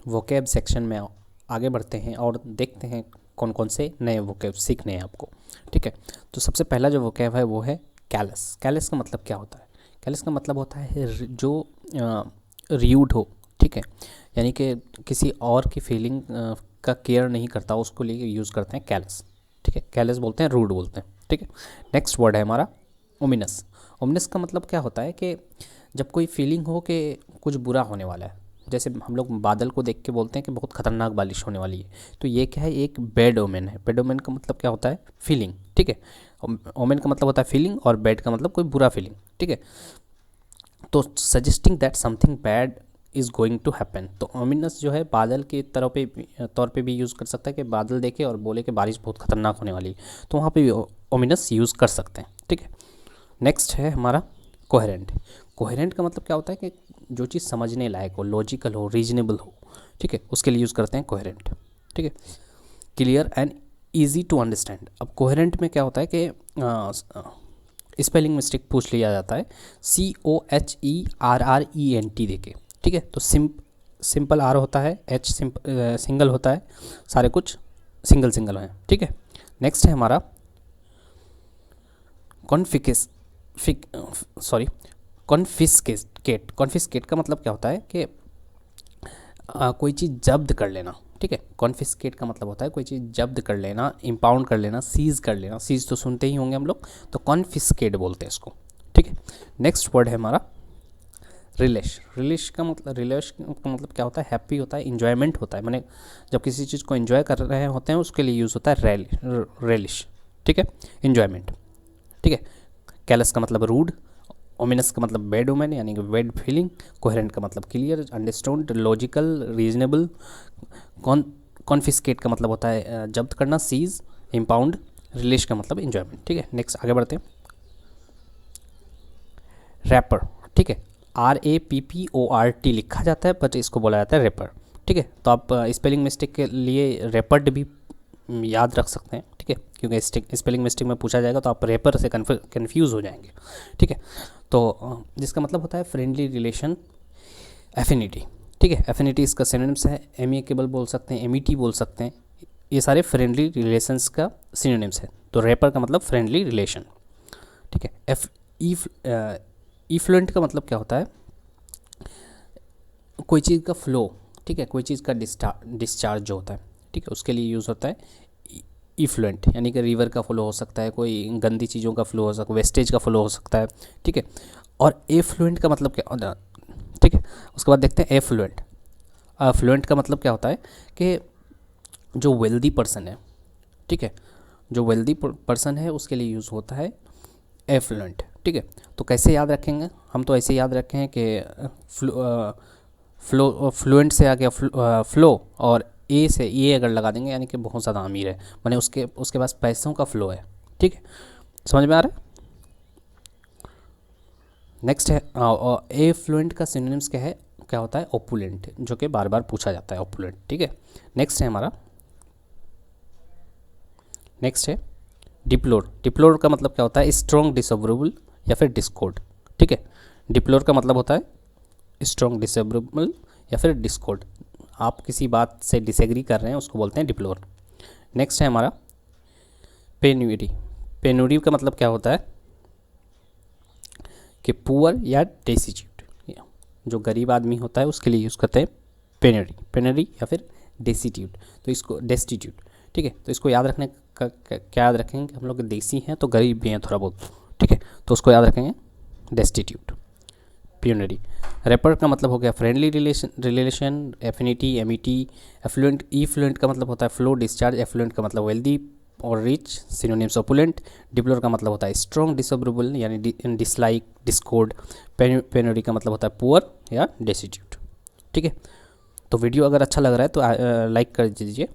Vocab section में आगे बढ़ते हैं और देखते हैं कौन कौन से नए वोकैब सीखने हैं आपको। ठीक है, तो सबसे पहला जो वोकैब है वो है कैलस। कैलस का मतलब क्या होता है? कैलस का मतलब होता है जो र्यूड हो। ठीक है, यानी कि किसी और की फीलिंग का केयर नहीं करता, उसको लिए यूज़ करते हैं कैलस। ठीक है, कैलस बोलते हैं, रूड बोलते हैं। ठीक है, नेक्स्ट वर्ड है हमारा ओमिनस। ओमिनस का मतलब क्या होता है कि जब कोई फीलिंग हो कि कुछ बुरा होने वाला है, जैसे हम लोग बादल को देख के बोलते हैं कि बहुत खतरनाक बारिश होने वाली है, तो ये क्या है? एक बैड ओमेन है। बैड ओमेन का मतलब क्या होता है? फीलिंग। ठीक है, ओमेन का मतलब होता है फीलिंग और बैड का मतलब कोई बुरा फीलिंग। ठीक है, तो suggesting that something bad is going to happen. तो ओमिनस जो है बादल के तौर पे भी यूज़ कर सकता है कि बादल देखे और बोले कि बारिश बहुत खतरनाक होने वाली है, तो वहाँ पे भी ओमिनस यूज़ कर सकते हैं। ठीक है, नेक्स्ट है हमारा कोहेरेंट। कोहेरेंट का मतलब क्या होता है कि जो चीज़ समझने लायक हो, लॉजिकल हो, रीजनेबल हो। ठीक है, उसके लिए यूज़ करते हैं कोहेरेंट। ठीक है, clear and easy to understand. अब कोहेरेंट में क्या होता है कि स्पेलिंग मिस्टेक पूछ लिया जाता है, COHERRENT देके। ठीक है, तो सिंपल आर होता है, एच सिंगल होता है, सारे कुछ सिंगल सिंगल हैं। ठीक है, नेक्स्ट है हमारा कॉन्फिस्केट। कॉन्फिस्केट का मतलब क्या होता है कि कोई चीज़ जब्त कर लेना। ठीक है, कॉन्फिस्केट का मतलब होता है कोई चीज़ जब्त कर लेना, इम्पाउंड कर लेना, सीज कर लेना। सीज तो सुनते ही होंगे हम लोग, तो कॉन्फिस्केट बोलते हैं इसको। ठीक है, नेक्स्ट वर्ड है हमारा रिलेश। रिलेश का मतलब क्या होता है? हैप्पी होता है, इन्जॉयमेंट होता है। मैंने जब किसी चीज़ को इन्जॉय कर रहे होते हैं उसके लिए यूज़ होता है रेलिश। ठीक है, इन्जॉयमेंट। ठीक है, कैलस का मतलब रूड, ओमिनस का मतलब बैड ओमेन यानी कि बैड फीलिंग, कोहेरेंट का मतलब clear, understand, logical, reasonable, confiscate का मतलब होता है जब्त करना, सीज, इम्पाउंड, रिलेश का मतलब इन्जॉयमेंट। ठीक है, नेक्स्ट आगे बढ़ते हैं। रैपर। ठीक है, RAPPORT लिखा जाता है बट इसको बोला जाता है रैपर। ठीक है, तो आप स्पेलिंग मिस्टेक के लिए रैपर्ड भी याद रख सकते हैं। ठीक है, क्योंकि स्पेलिंग मिस्टेक में पूछा जाएगा तो आप रैपर से कन्फ्यूज़ हो जाएंगे। ठीक है, तो जिसका मतलब होता है फ्रेंडली रिलेशन, एफिनिटी। ठीक है, एफिनिटी इसका सिनोनिम्स है, एमिकेबल बोल सकते हैं, एमिटी बोल सकते हैं। ये सारे फ्रेंडली रिलेशंस का सिनोनिम्स है। तो रैपर का मतलब फ्रेंडली रिलेशन। ठीक है, इफ्लुएंट का मतलब क्या होता है? कोई चीज़ का फ्लो। ठीक है, कोई चीज़ का डिस्चार्ज जो होता है, ठीक है, उसके लिए यूज़ होता है इफ्लुएंट, यानी कि रिवर का फ्लो हो सकता है, कोई गंदी चीज़ों का फ्लो हो सकता है, वेस्टेज का फ्लो हो सकता है। ठीक है, और एफ्लुएंट का मतलब क्या? ठीक है, उसके बाद देखते हैं एफ्लुएंट। फ्लुएंट का मतलब क्या होता है कि जो वेल्दी पर्सन है, ठीक है, जो वेल्दी पर्सन है उसके लिए यूज़ होता है एफ्लुएंट। ठीक है, तो कैसे याद रखेंगे? हम तो ऐसे याद रखें कि फ्लुएंट से आ गया फ्लो, और ए से ये अगर लगा देंगे यानी कि बहुत ज़्यादा अमीर है, माने उसके पास पैसों का फ्लो है। ठीक है, समझ में आ रहा है? नेक्स्ट है ए फ्लुएंट का सिनोनिम्स क्या होता है? ओपुलेंट, जो कि बार बार पूछा जाता है, ओपुलेंट। ठीक है, नेक्स्ट है हमारा, नेक्स्ट है डिप्लोर। डिप्लोर का मतलब क्या होता है? स्ट्रॉन्ग डिसअप्रूवल या फिर डिस्कॉर्ड। ठीक है, डिप्लोर का मतलब होता है स्ट्रॉन्ग डिसअप्रूवल या फिर डिस्कॉर्ड। आप किसी बात से डिसएग्री कर रहे हैं उसको बोलते हैं डिप्लोर। नेक्स्ट है हमारा पेन्यूरी। पेन्यूरी का मतलब क्या होता है? कि पुअर या डेसिट्यूट, जो गरीब आदमी होता है उसके लिए यूज़ करते हैं पेनरी। पेनरी या फिर डेसिट्यूट, तो इसको डेस्टिट्यूट। ठीक है, तो इसको याद रखने का क्या याद रखेंगे कि हम लोग देसी हैं तो गरीब भी हैं थोड़ा बहुत। ठीक है, तो उसको याद रखेंगे डेस्टिट्यूट, प्यूनरी। रैपर का मतलब हो गया friendly relation, affinity, amity. Affluent, effluent का मतलब होता है फ्लो, डिस्चार्ज। एफ्लुएंट का मतलब वेल्दी और रिच, सिनोनिम्स ओपुलेंट। डिप्लोर का मतलब होता है स्ट्रॉन्ग डिसअप्रूवल यानी डिसलाइक, डिस्कॉर्ड। पेनरी का मतलब होता है पुअर या डेसिट्यूट। ठीक है, तो वीडियो अगर अच्छा लग रहा है तो लाइक कर दीजिए